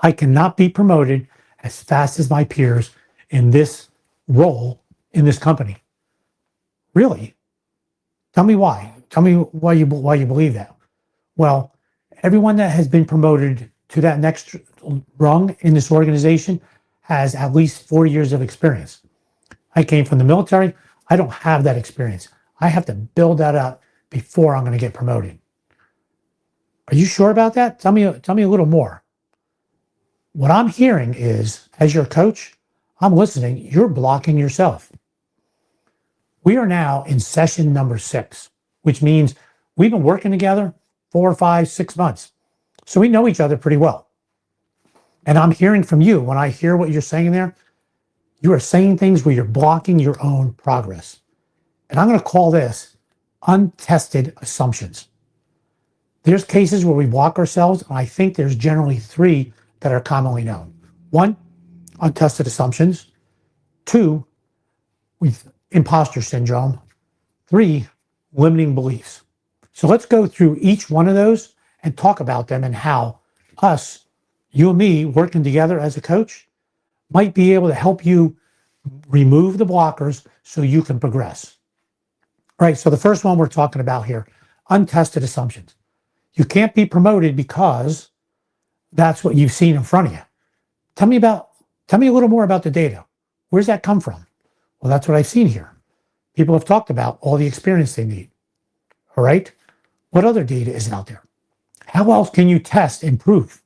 I cannot be promoted as fast as my peers in this role in this company. Really? Tell me why. Tell me why you believe that. Well, everyone that has been promoted to that next rung in this organization has at least 4 years of experience. I came from the military. I don't have that experience. I have to build that up before I'm going to get promoted. Are you sure about that? Tell me a little more. What I'm hearing is, as your coach, I'm listening, you're blocking yourself. We are now in session number 6, which means we've been working together 4, 5, 6 months. So we know each other pretty well. And I'm hearing from you, when I hear what you're saying there, you are saying things where you're blocking your own progress. And I'm going to call this untested assumptions. There's cases where we block ourselves, and I think there's generally 3 that are commonly known. 1, untested assumptions. 2, with imposter syndrome. 3, limiting beliefs. So let's go through each one of those and talk about them and how us, you and me, working together as a coach might be able to help you remove the blockers so you can progress. All right, so the first one we're talking about here, untested assumptions. You can't be promoted because that's what you've seen in front of you. Tell me a little more about the data. Where's that come from? Well, that's what I've seen here. People have talked about all the experience they need. All right. What other data is out there? How else can you test and prove?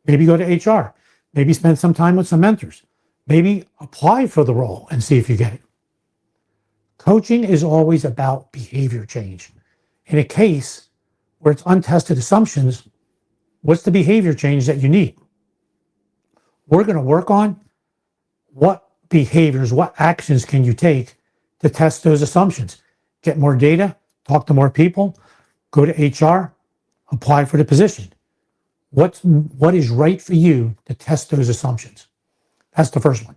Maybe go to HR. Maybe spend some time with some mentors. Maybe apply for the role and see if you get it. Coaching is always about behavior change. In a case where it's untested assumptions, what's the behavior change that you need? We're going to work on what behaviors, what actions can you take to test those assumptions. Get more data, talk to more people, go to HR, apply for the position. What is right for you to test those assumptions? That's the first one.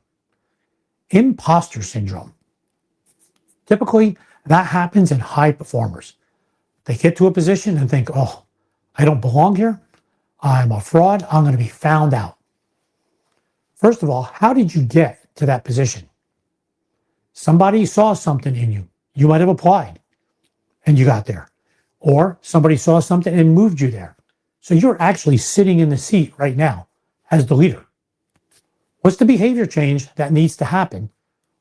Imposter syndrome. Typically, that happens in high performers. They get to a position and think, oh, I don't belong here. I'm a fraud. I'm going to be found out. First of all, how did you get to that position? Somebody saw something in you. You might have applied and you got there. Or somebody saw something and moved you there. So you're actually sitting in the seat right now as the leader. What's the behavior change that needs to happen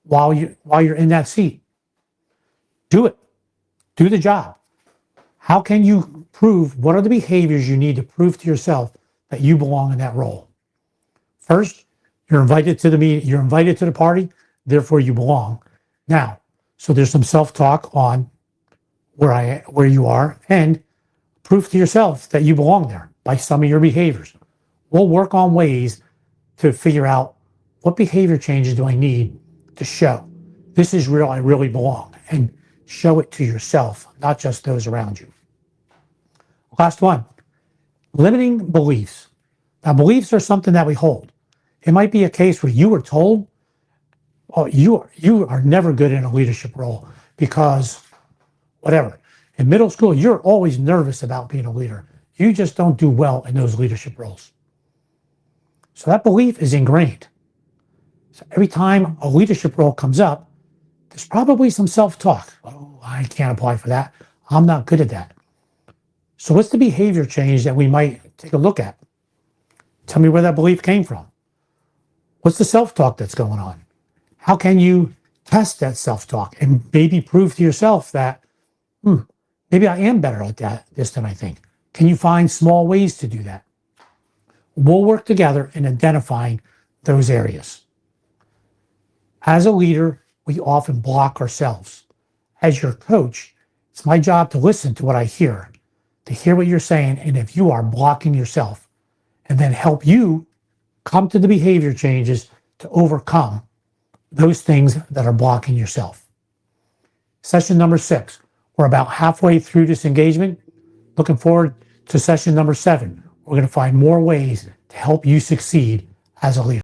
while you're in that seat? Do it. Do the job. How can you prove, what are the behaviors you need to prove to yourself that you belong in that role? First, you're invited to the meeting, you're invited to the party, therefore you belong. Now, so there's some self-talk on where you are, and prove to yourself that you belong there by some of your behaviors. We'll work on ways to figure out what behavior changes do I need to show this is real, I really belong, and show it to yourself, not just those around you. Last one, limiting beliefs. Now, beliefs are something that we hold. It might be a case where you were told, oh, you are never good in a leadership role because whatever. In middle school, you're always nervous about being a leader. You just don't do well in those leadership roles. So that belief is ingrained. So every time a leadership role comes up, there's probably some self-talk. Oh, I can't apply for that. I'm not good at that. So what's the behavior change that we might take a look at? Tell me where that belief came from. What's the self-talk that's going on? How can you test that self-talk and maybe prove to yourself that, maybe I am better at this than I think? Can you find small ways to do that? We'll work together in identifying those areas. As a leader, we often block ourselves. As your coach, it's my job to listen to what I hear, to hear what you're saying, and if you are blocking yourself, and then help you come to the behavior changes to overcome those things that are blocking yourself. Session number 6. We're about halfway through this engagement. Looking forward to session number 7. We're going to find more ways to help you succeed as a leader.